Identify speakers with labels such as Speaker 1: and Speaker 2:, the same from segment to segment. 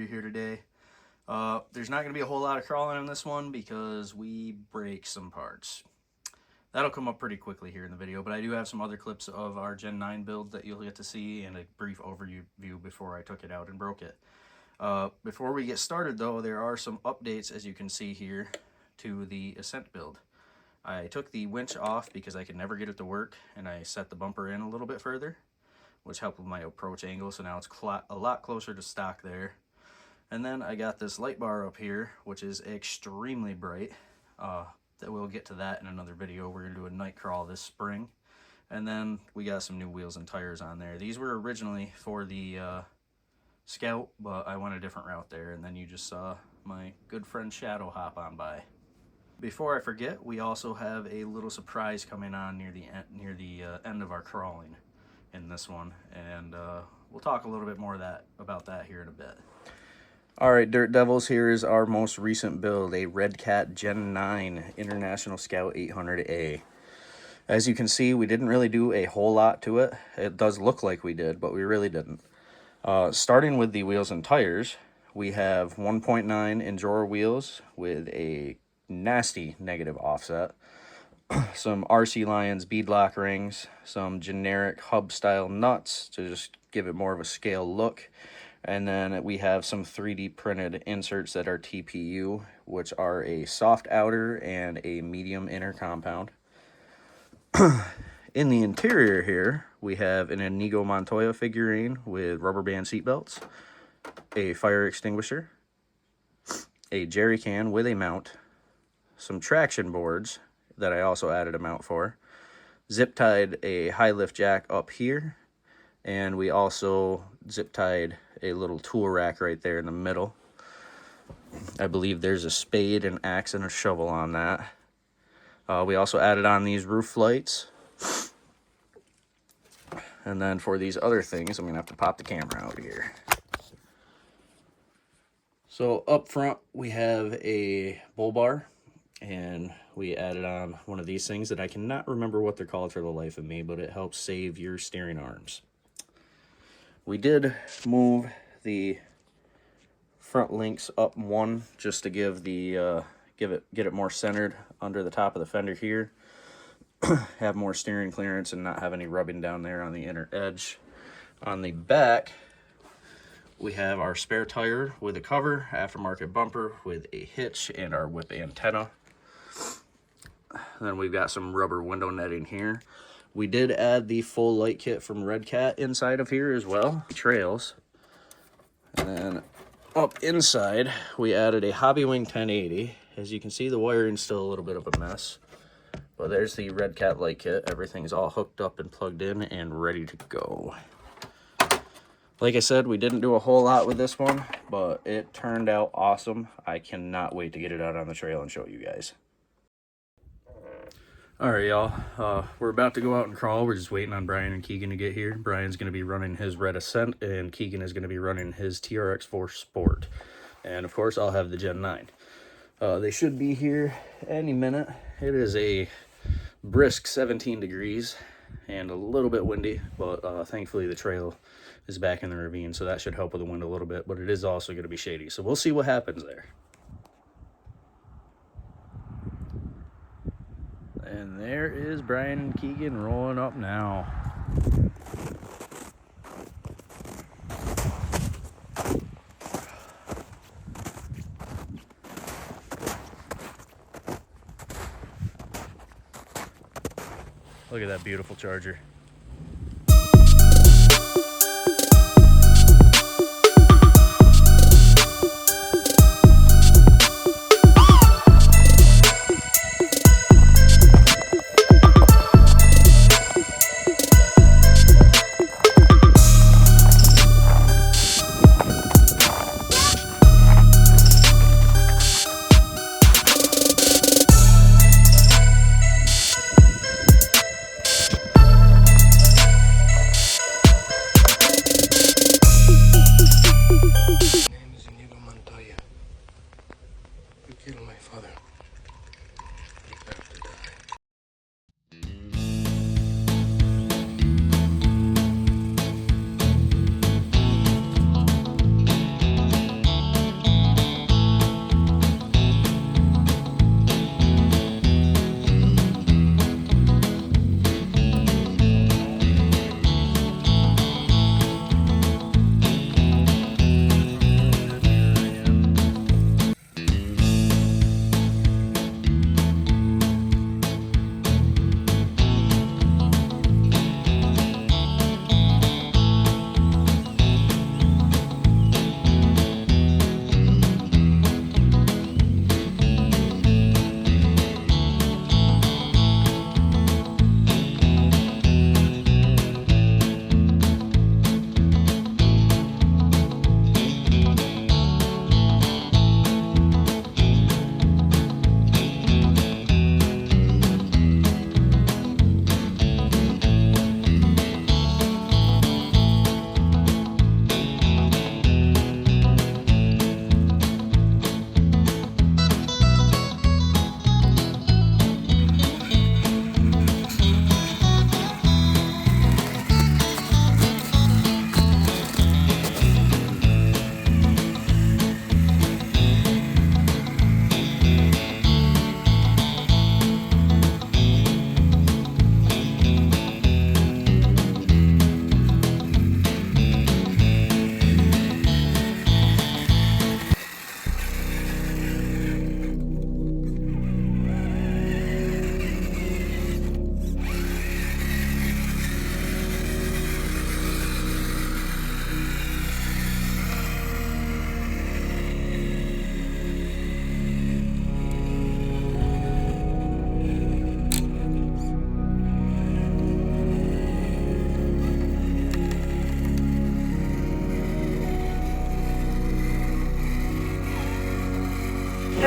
Speaker 1: you here today. There's not going to be a whole lot of crawling in this one because we break some parts. That'll come up pretty quickly here in the video, but I do have some other clips of our Gen 9 build that you'll get to see and a brief overview before I took it out and broke it. Before we get started though, there are some updates, as you can see here, to the Ascent build. I took the winch off because I could never get it to work, and I set the bumper in a little bit further, which helped with my approach angle, so now it's a lot closer to stock there. And then I got this light bar up here, which is extremely bright. That we'll get to that in another video. We're going to do a night crawl this spring. And then we got some new wheels and tires on there. These were originally for the Scout, but I went a different route there, and then you just saw my good friend Shadow hop on by. Before I forget, we also have a little surprise coming on near the end of our crawling in this one, and we'll talk a little bit more about that here in a bit. Alright, Dirt Devils, here is our most recent build, a Redcat Gen 9 International Scout 800A. As you can see, we didn't really do a whole lot to it. It does look like we did, but we really didn't. Starting with the wheels and tires, we have 1.9 Enduro wheels with a nasty negative offset, some RC Lions beadlock rings, some generic hub style nuts to just give it more of a scale look, and then we have some 3D printed inserts that are TPU, which are a soft outer and a medium inner compound. In the interior here, we have an Inigo Montoya figurine with rubber band seatbelts, a fire extinguisher, a jerry can with a mount, some traction boards that I also added a mount for, zip tied a high lift jack up here, and we also zip tied a little tool rack right there in the middle. I believe there's a spade, an axe, and a shovel on that. We also added on these roof lights. And then for these other things, I'm going to have to pop the camera out here. So up front, we have a bull bar, and we added on one of these things that I cannot remember what they're called for the life of me, but it helps save your steering arms. We did move the front links up one just to give the get it more centered under the top of the fender here. Have more steering clearance and not have any rubbing down there on the inner edge. On the back, we have our spare tire with a cover, aftermarket bumper with a hitch, and our whip antenna. Then we've got some rubber window netting here. We did add the full light kit from Redcat inside of here as well, trails. And then up inside, we added a Hobbywing 1080. As you can see, the wiring's still a little bit of a mess. But there's the Redcat light kit. Everything's all hooked up and plugged in and ready to go. Like I said, we didn't do a whole lot with this one, but it turned out awesome. I cannot wait to get it out on the trail and show you guys. Alright, y'all. We're about to go out and crawl. We're just waiting on Brian and Keegan to get here. Brian's going to be running his Red Ascent, and Keegan is going to be running his TRX4 Sport. And, of course, I'll have the Gen 9. They should be here any minute. It is a brisk 17 degrees and a little bit windy, but thankfully the trail is back in the ravine, so that should help with the wind a little bit, but it is also going to be shady, so we'll see what happens there. And there is Brian and Keegan rolling up now. Look at that beautiful Charger.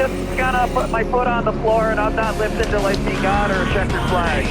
Speaker 2: just gonna put my foot on the floor and I'm not lifting till I see God or a checkered flag.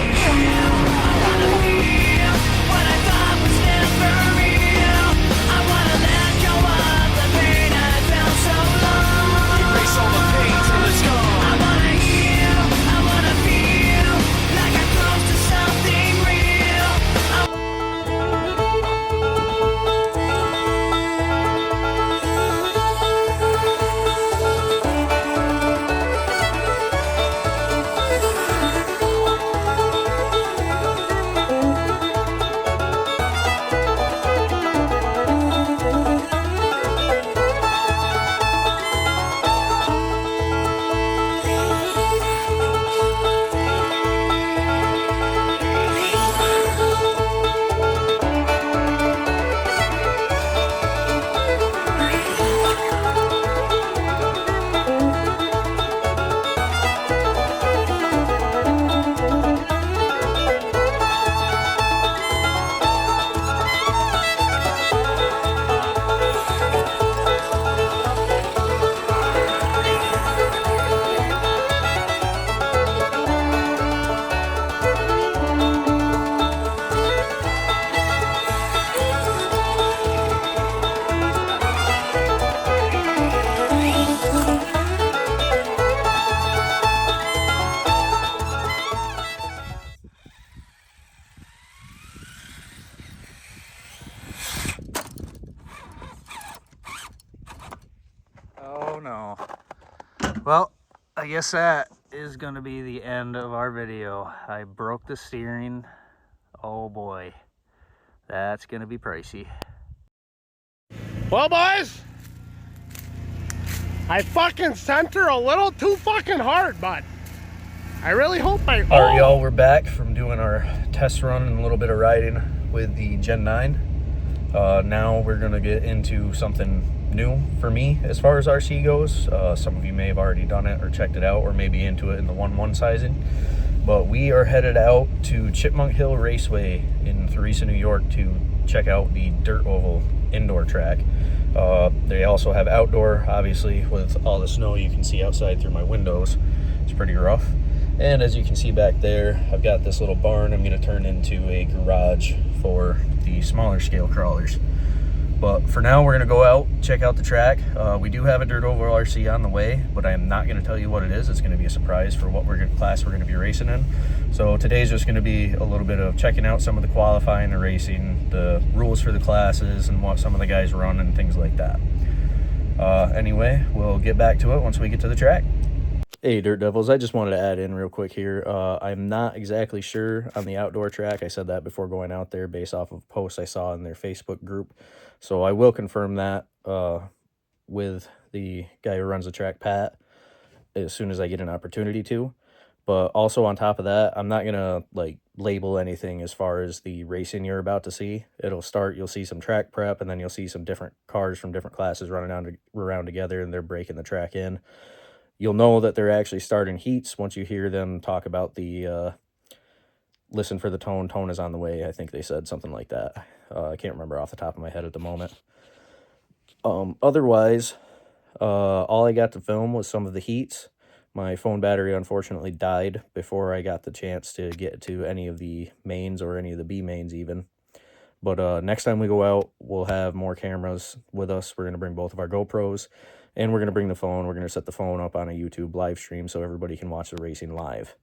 Speaker 1: Oh no. Well, I guess that is going to be the end of our video. I broke the steering. Oh boy. That's going to be pricey.
Speaker 3: Well, boys, I fucking sent her a little too fucking hard, but I really hope I...
Speaker 1: All right, y'all, we're back from doing our test run and a little bit of riding with the Gen 9. Now we're going to get into something new for me as far as RC goes. Some of you may have already done it or checked it out or maybe into it in the 1.1 sizing. But we are headed out to Chipmunk Hill Raceway in Theresa, New York to check out the Dirt Oval indoor track. They also have outdoor, obviously, with all the snow you can see outside through my windows. It's pretty rough. And as you can see back there, I've got this little barn I'm going to turn into a garage for the smaller scale crawlers. But for now, we're going to go out, check out the track. We do have a Dirt Oval RC on the way, but I am not going to tell you what it is. It's going to be a surprise for what class we're going to be racing in. So today's just going to be a little bit of checking out some of the qualifying and racing, the rules for the classes, and what some of the guys run and things like that. Anyway, we'll get back to it once we get to the track. Hey, Dirt Devils, I just wanted to add in real quick here. I'm not exactly sure on the outdoor track. I said that before going out there based off of posts I saw in their Facebook group. So I will confirm that with the guy who runs the track, Pat, as soon as I get an opportunity to. But also on top of that, I'm not going to label anything as far as the racing you're about to see. It'll start, you'll see some track prep, and then you'll see some different cars from different classes running around together, and they're breaking the track in. You'll know that they're actually starting heats once you hear them talk about the listen for the tone. Tone is on the way. I think they said something like that. I can't remember off the top of my head at the moment. Otherwise, all I got to film was some of the heats. My phone battery unfortunately died before I got the chance to get to any of the mains or any of the B mains even. But next time we go out, we'll have more cameras with us. We're going to bring both of our GoPros, and we're going to bring the phone. We're going to set the phone up on a YouTube live stream so everybody can watch the racing live.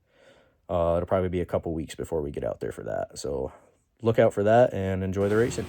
Speaker 1: It'll probably be a couple weeks before we get out there for that. So look out for that and enjoy the racing.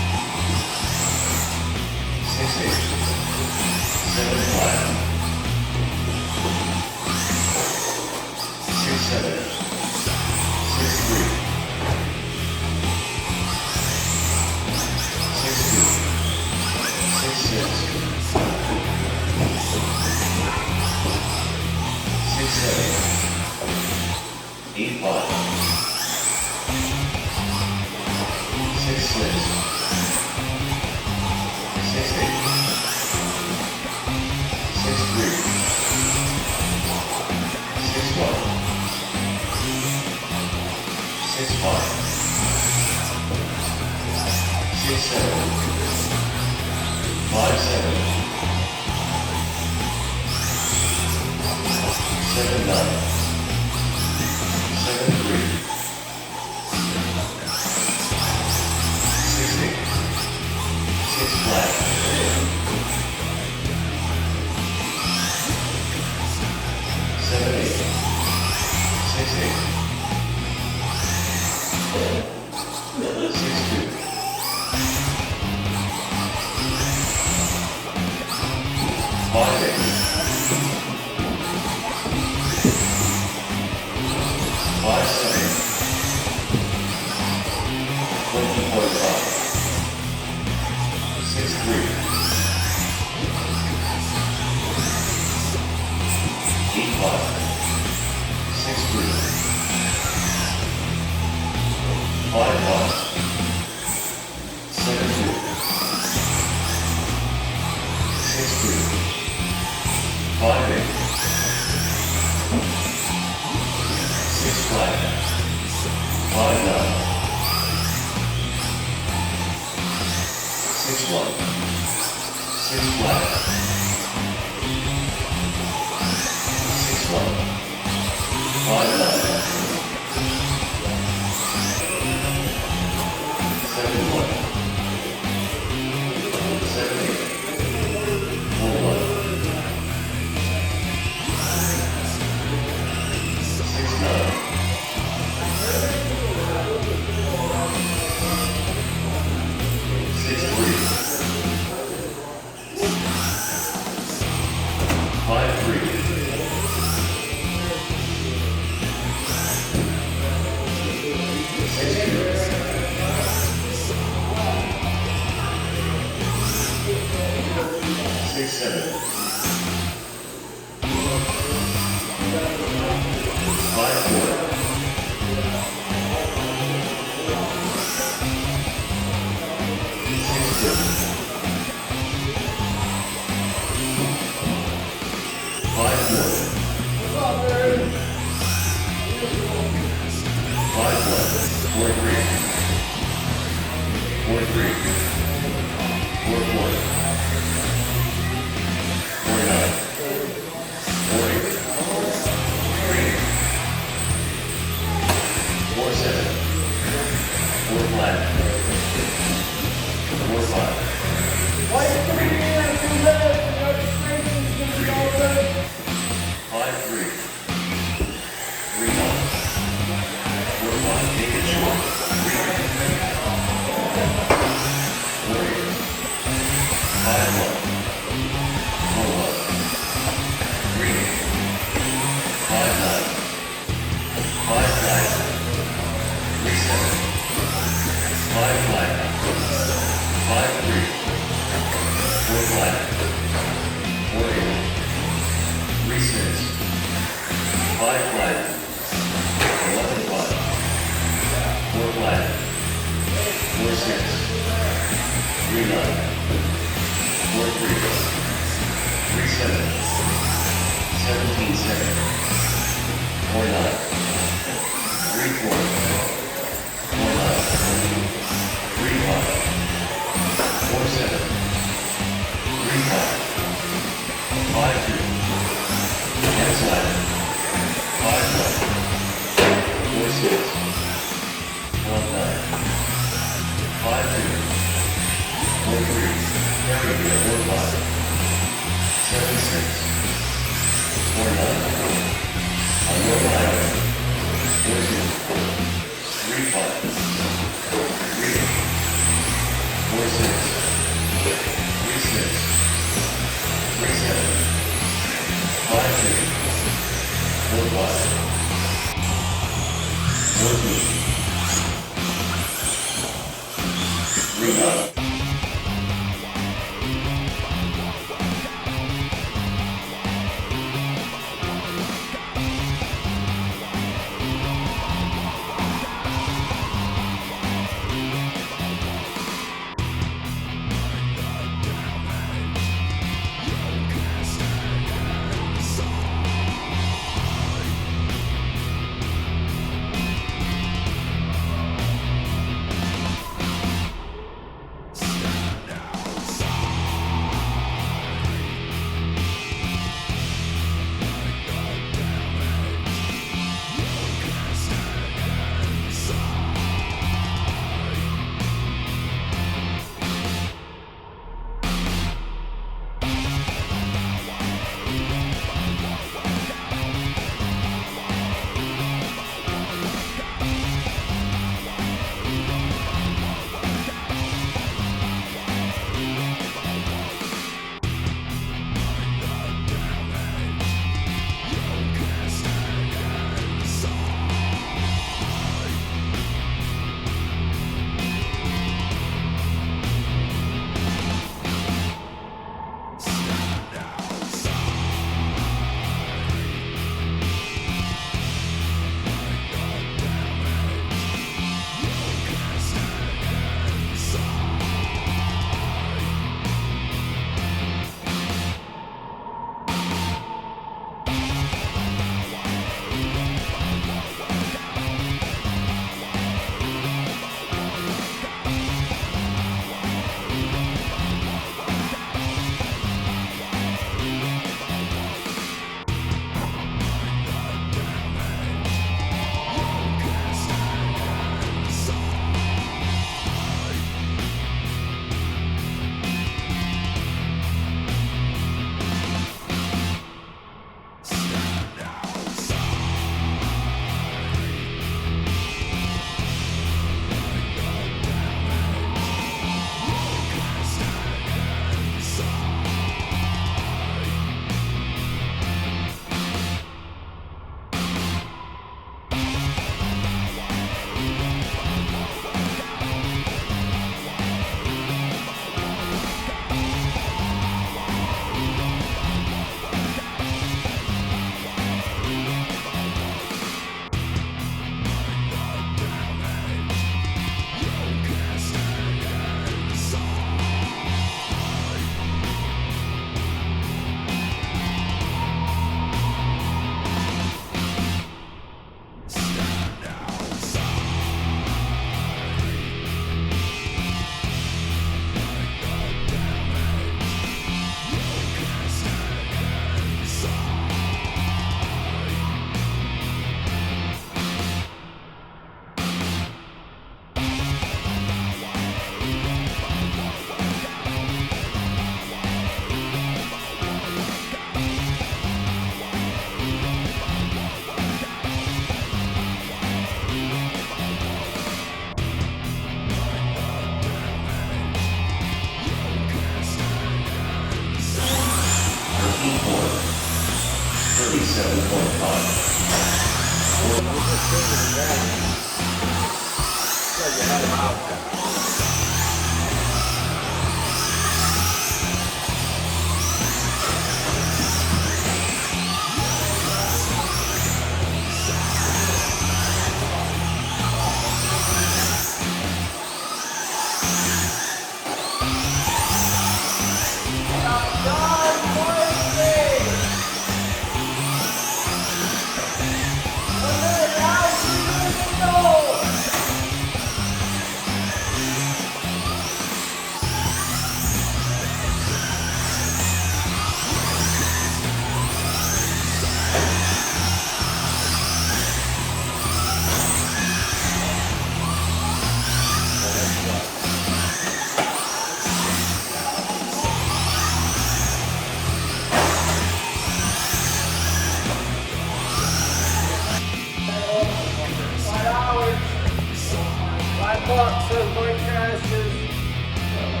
Speaker 3: $5 says bike crashes.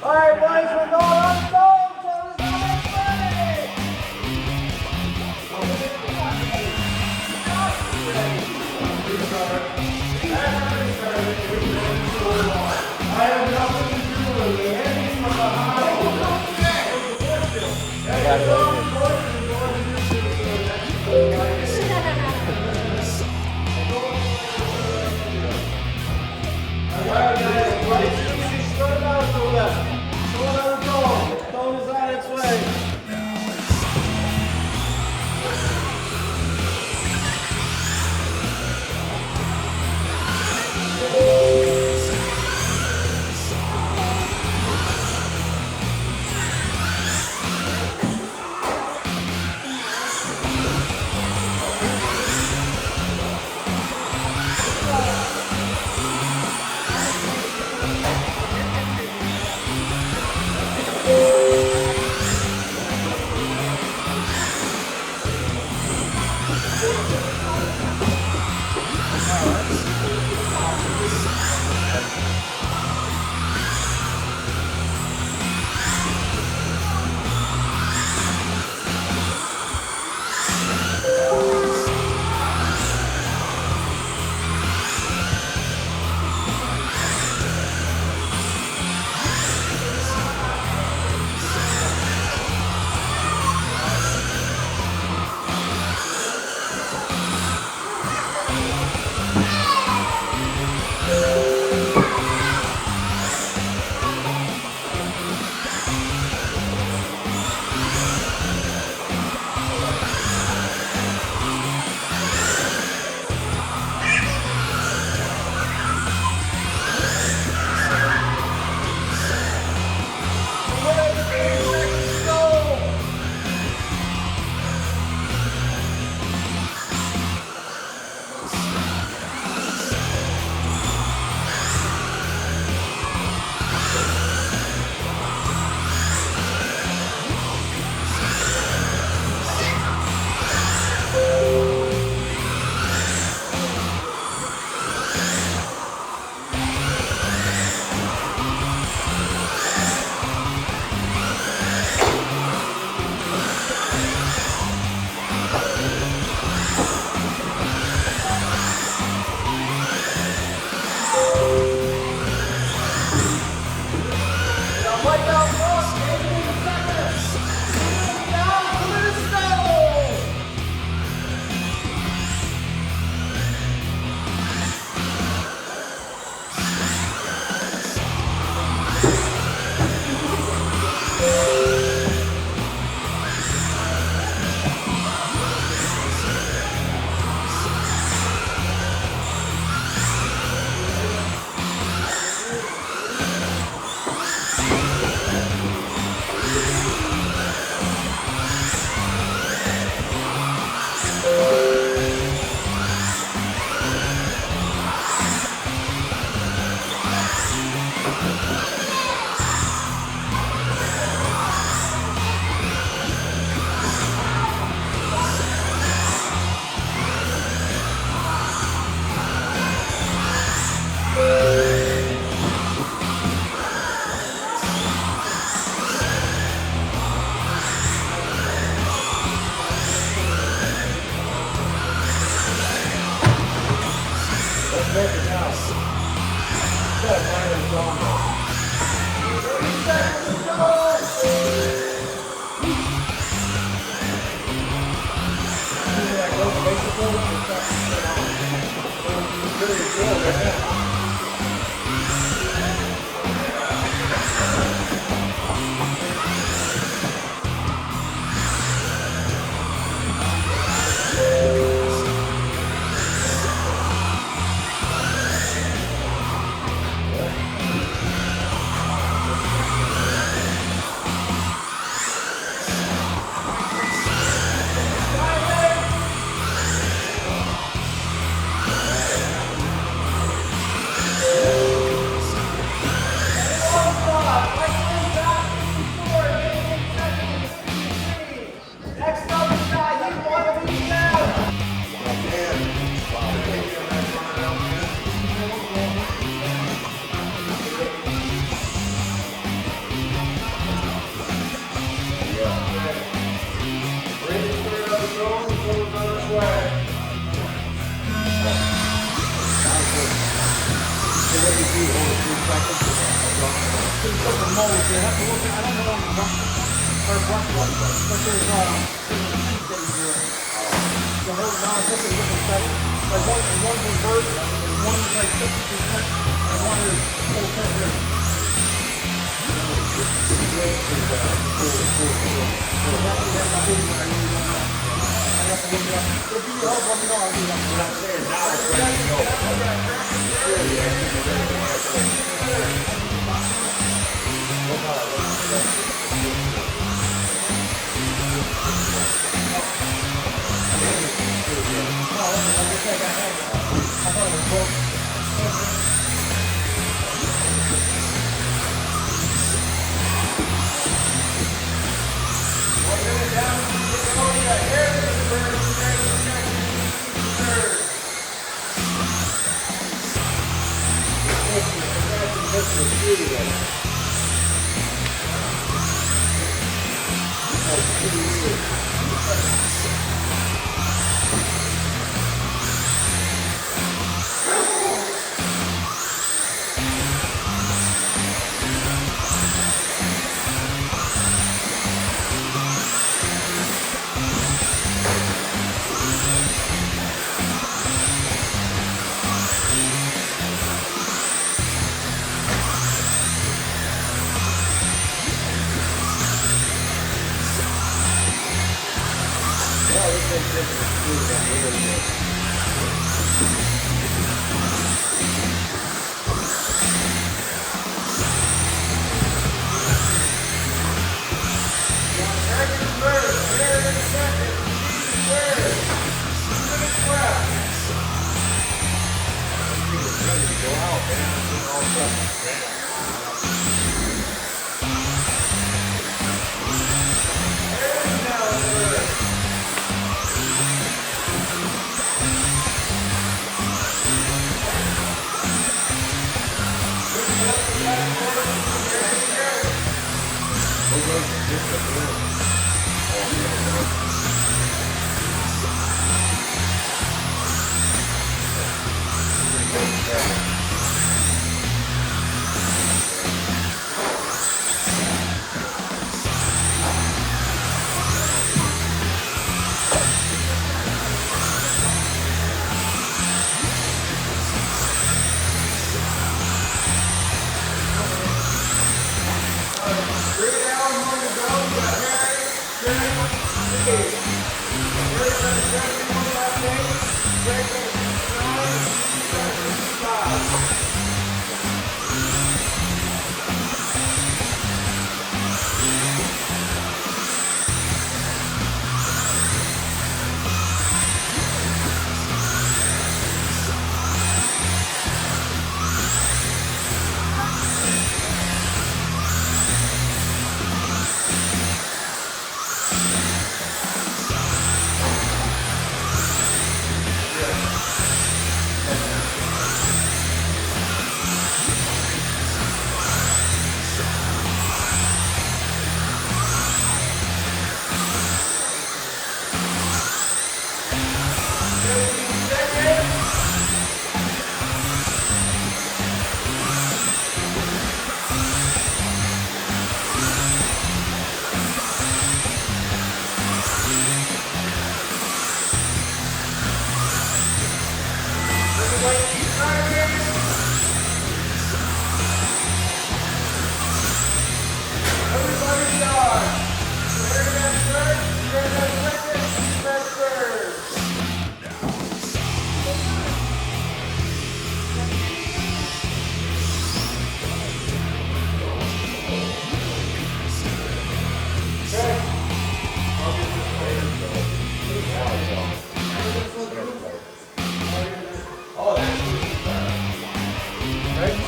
Speaker 4: Alright, boys, we're going on stone. Turn us on its way. I have nothing to do with it. Anything from behind. Alright, guys, right, easy, start out to the left. Going on the stone. The stone is on its way.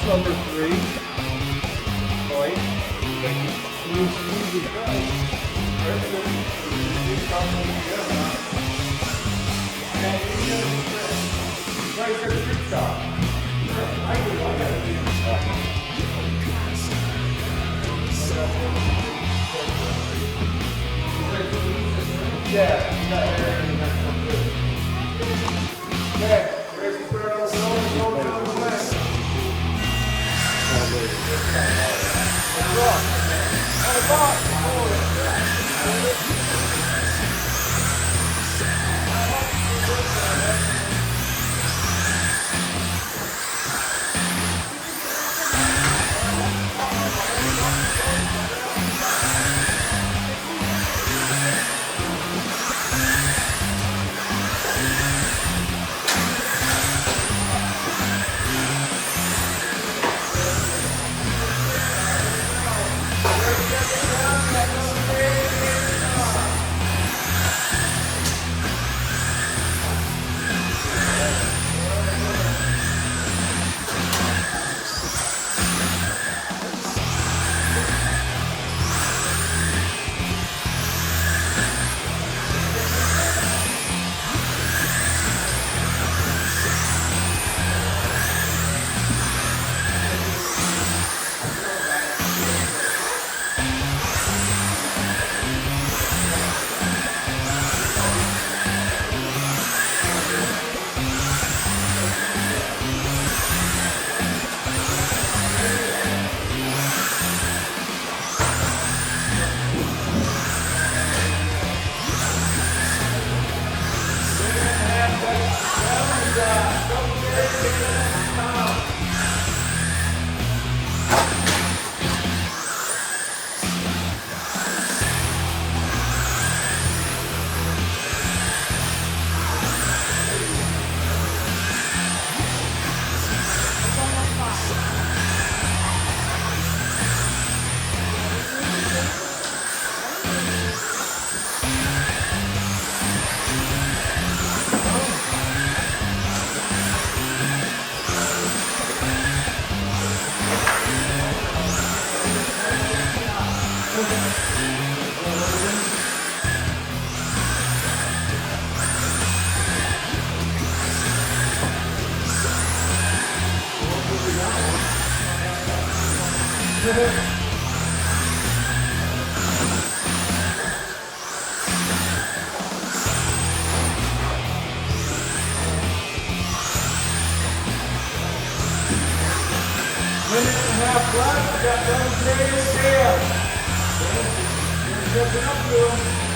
Speaker 4: Number 3. Point. You squeeze it right. Very good. Right there, trick shot. I can look at it. Yeah, you got everything. That's good. Okay, raise the square on the floor, go down the left. Minute and a half left. We got demonstrators here. We're catching up to them.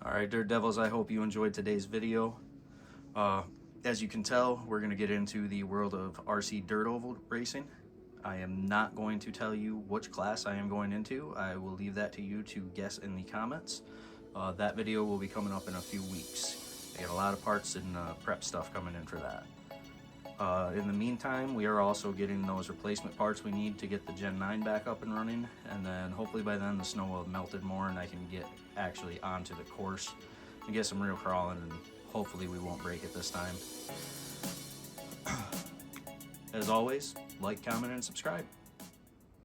Speaker 1: Alright, Dirt Devils, I hope you enjoyed today's video. As you can tell, we're going to get into the world of RC Dirt Oval racing. I am not going to tell you which class I am going into. I will leave that to you to guess in the comments. That video will be coming up in a few weeks. I got a lot of parts and prep stuff coming in for that. In the meantime, we are also getting those replacement parts we need to get the Gen 9 back up and running, and then hopefully by then the snow will have melted more and I can get actually onto the course and get some real crawling, and hopefully we won't break it this time. As always, like, comment, and subscribe.